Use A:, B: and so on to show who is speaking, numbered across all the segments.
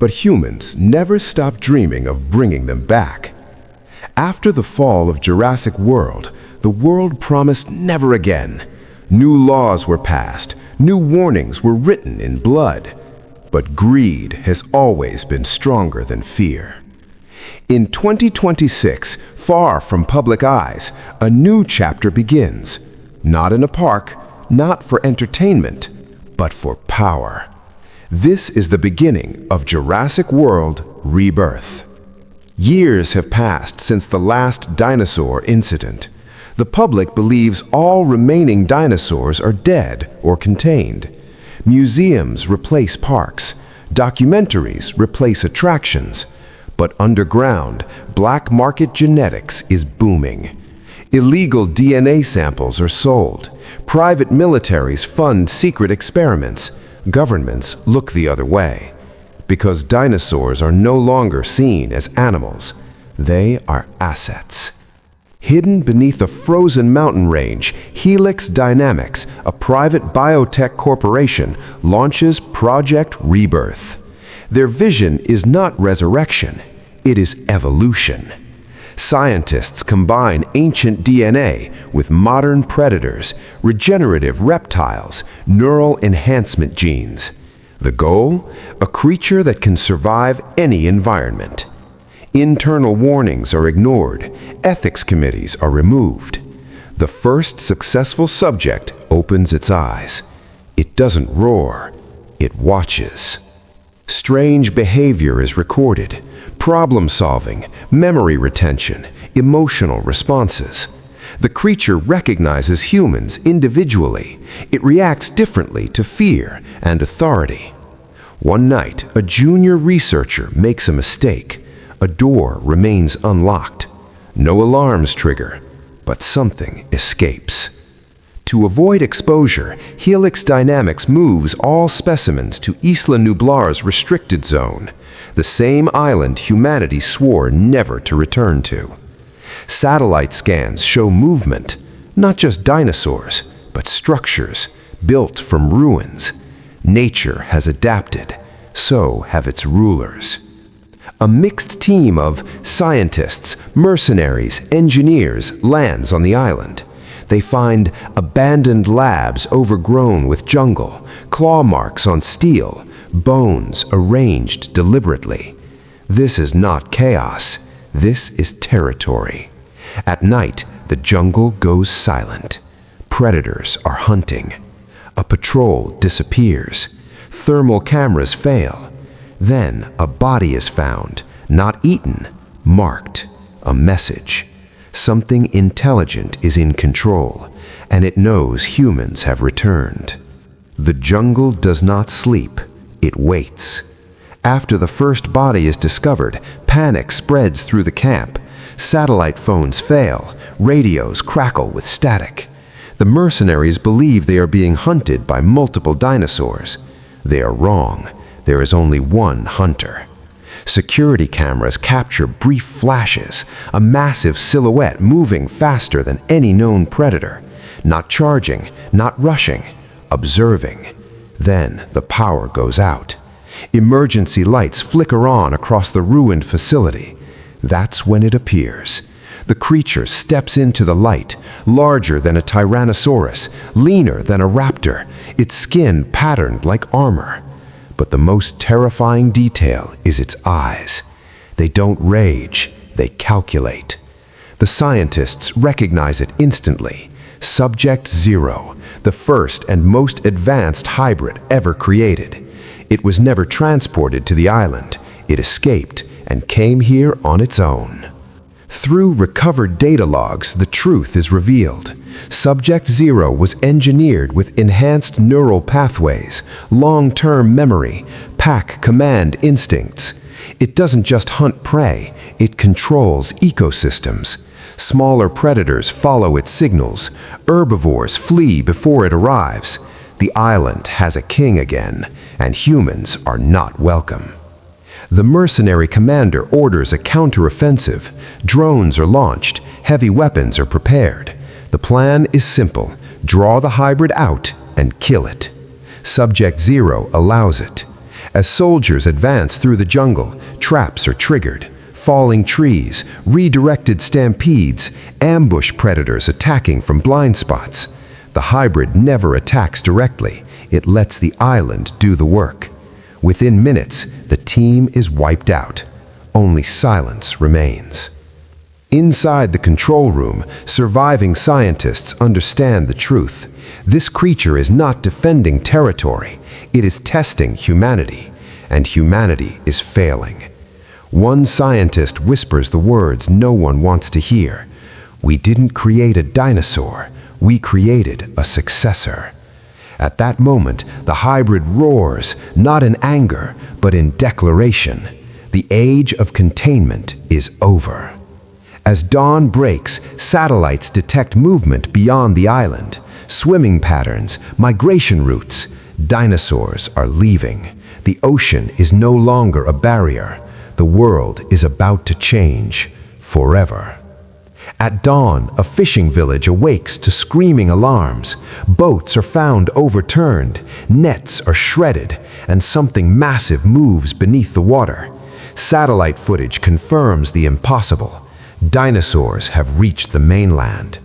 A: But humans never stopped dreaming of bringing them back. After the fall of Jurassic World, the world promised never again. New laws were passed, new warnings were written in blood. But greed has always been stronger than fear. In 2026, far from public eyes, a new chapter begins. Not in a park, not for entertainment, but for power. This is the beginning of Jurassic World Rebirth. Years have passed since the last dinosaur incident. The public believes all remaining dinosaurs are dead or contained. Museums replace parks. Documentaries replace attractions. But underground, black market genetics is booming. Illegal DNA samples are sold. Private militaries fund secret experiments. Governments look the other way. Because dinosaurs are no longer seen as animals. They are assets. Hidden beneath a frozen mountain range, Helix Dynamics, a private biotech corporation, launches Project Rebirth. Their vision is not resurrection, it is evolution. Scientists combine ancient DNA with modern predators, regenerative reptiles, neural enhancement genes. The goal? A creature that can survive any environment. Internal warnings are ignored, ethics committees are removed. The first successful subject opens its eyes. It doesn't roar, it watches. Strange behavior is recorded. Problem solving, memory retention, emotional responses. The creature recognizes humans individually. It reacts differently to fear and authority. One night, a junior researcher makes a mistake. A door remains unlocked. No alarms trigger, but something escapes. To avoid exposure, Helix Dynamics moves all specimens to Isla Nublar's restricted zone, the same island humanity swore never to return to. Satellite scans show movement, not just dinosaurs, but structures built from ruins. Nature has adapted, so have its rulers. A mixed team of scientists, mercenaries, engineers lands on the island. They find abandoned labs overgrown with jungle, claw marks on steel, bones arranged deliberately. This is not chaos. This is territory. At night, the jungle goes silent. Predators are hunting. A patrol disappears. Thermal cameras fail. Then a body is found, not eaten, marked, a message. Something intelligent is in control, and it knows humans have returned. The jungle does not sleep, it waits. After the first body is discovered, panic spreads through the camp. Satellite phones fail, radios crackle with static. The mercenaries believe they are being hunted by multiple dinosaurs. They are wrong. There is only one hunter. Security cameras capture brief flashes, a massive silhouette moving faster than any known predator. Not charging, not rushing, observing. Then the power goes out. Emergency lights flicker on across the ruined facility. That's when it appears. The creature steps into the light, larger than a tyrannosaurus, leaner than a raptor, its skin patterned like armor. But the most terrifying detail is its eyes. They don't rage, they calculate. The scientists recognize it instantly. Subject Zero, the first and most advanced hybrid ever created. It was never transported to the island. It escaped and came here on its own. Through recovered data logs, the truth is revealed. Subject Zero was engineered with enhanced neural pathways, long-term memory, pack command instincts. It doesn't just hunt prey, it controls ecosystems. Smaller predators follow its signals. Herbivores flee before it arrives. The island has a king again, and humans are not welcome. The mercenary commander orders a counteroffensive. Drones are launched, heavy weapons are prepared. The plan is simple: draw the hybrid out and kill it. Subject Zero allows it. As soldiers advance through the jungle, traps are triggered. Falling trees, redirected stampedes, ambush predators attacking from blind spots. The hybrid never attacks directly. It lets the island do the work. Within minutes, the team is wiped out. Only silence remains. Inside the control room, surviving scientists understand the truth. This creature is not defending territory. It is testing humanity, and humanity is failing. One scientist whispers the words no one wants to hear. We didn't create a dinosaur. We created a successor. At that moment, the hybrid roars, not in anger, but in declaration. The age of containment is over. As dawn breaks, satellites detect movement beyond the island. Swimming patterns, migration routes. Dinosaurs are leaving. The ocean is no longer a barrier. The world is about to change forever. At dawn, a fishing village awakes to screaming alarms. Boats are found overturned, nets are shredded, and something massive moves beneath the water. Satellite footage confirms the impossible. Dinosaurs have reached the mainland.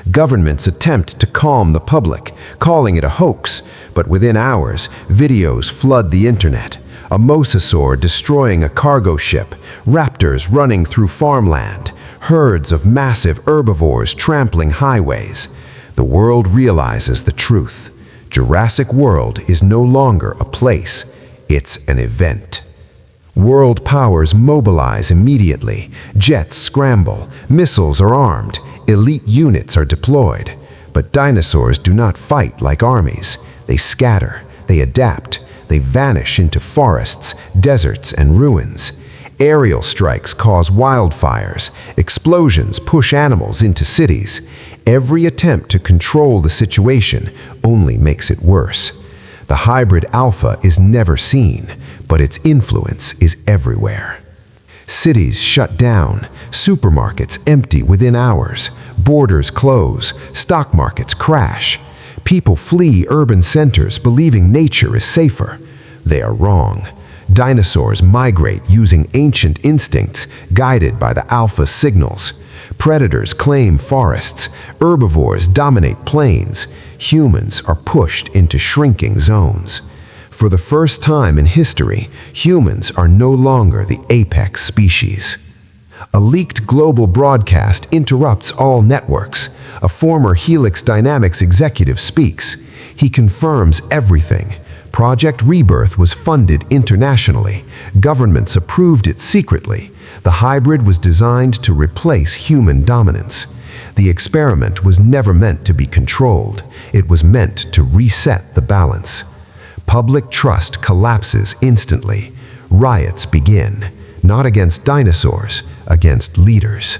A: Governments attempt to calm the public, calling it a hoax, but within hours, videos flood the internet. A mosasaur destroying a cargo ship, raptors running through farmland, herds of massive herbivores trampling highways. The world realizes the truth. Jurassic World is no longer a place, it's an event. World powers mobilize immediately. Jets scramble, missiles are armed, elite units are deployed. But dinosaurs do not fight like armies. They scatter, they adapt. They vanish into forests, deserts, and ruins. Aerial strikes cause wildfires. Explosions push animals into cities. Every attempt to control the situation only makes it worse. The hybrid alpha is never seen, but its influence is everywhere. Cities shut down, supermarkets empty within hours, borders close, stock markets crash. People flee urban centers believing nature is safer. They are wrong. Dinosaurs migrate using ancient instincts guided by the alpha signals. Predators claim forests. Herbivores dominate plains. Humans are pushed into shrinking zones. For the first time in history, humans are no longer the apex species. A leaked global broadcast interrupts all networks. A former Helix Dynamics executive speaks. He confirms everything. Project Rebirth was funded internationally. Governments approved it secretly. The hybrid was designed to replace human dominance. The experiment was never meant to be controlled. It was meant to reset the balance. Public trust collapses instantly. Riots begin, not against dinosaurs, against leaders.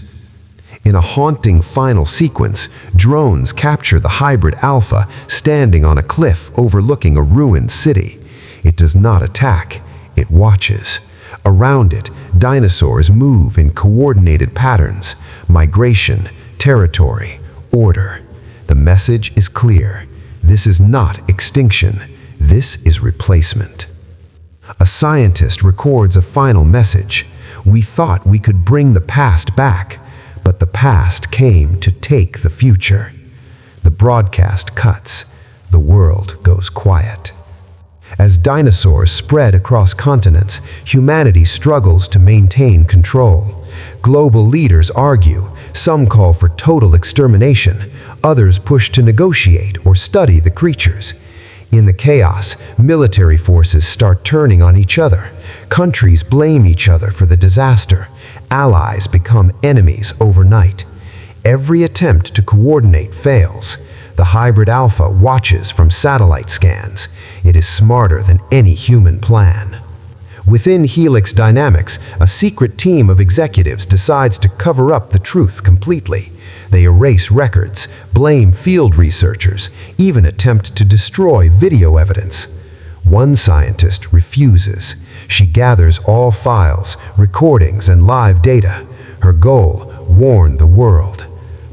A: In a haunting final sequence, drones capture the hybrid alpha standing on a cliff overlooking a ruined city. It does not attack, it watches. Around it, dinosaurs move in coordinated patterns: migration, territory, order. The message is clear. This is not extinction. This is replacement. A scientist records a final message. We thought we could bring the past back, but the past came to take the future. The broadcast cuts. The world goes quiet. As dinosaurs spread across continents, humanity struggles to maintain control. Global leaders argue. Some call for total extermination. Others push to negotiate or study the creatures. In the chaos, military forces start turning on each other. Countries blame each other for the disaster. Allies become enemies overnight. Every attempt to coordinate fails. The hybrid alpha watches from satellite scans. It is smarter than any human plan. Within Helix Dynamics, a secret team of executives decides to cover up the truth completely. They erase records, blame field researchers, even attempt to destroy video evidence. One scientist refuses. She gathers all files, recordings, and live data. Her goal: warn the world.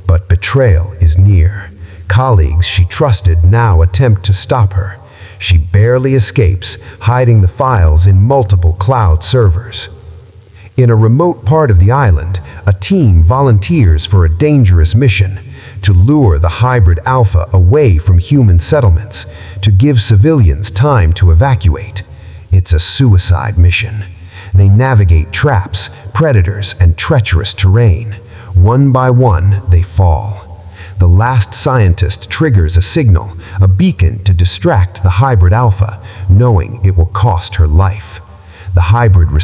A: But betrayal is near. Colleagues she trusted now attempt to stop her.
B: She barely escapes, hiding the files in multiple cloud servers. In a remote part of the island, a team volunteers for a dangerous mission to lure the hybrid alpha away from human settlements, to give civilians time to evacuate. It's a suicide mission. They navigate traps, predators, and treacherous terrain. One by one, they fall. The last scientist triggers a signal, a beacon to distract the hybrid alpha, knowing it will cost her life. The hybrid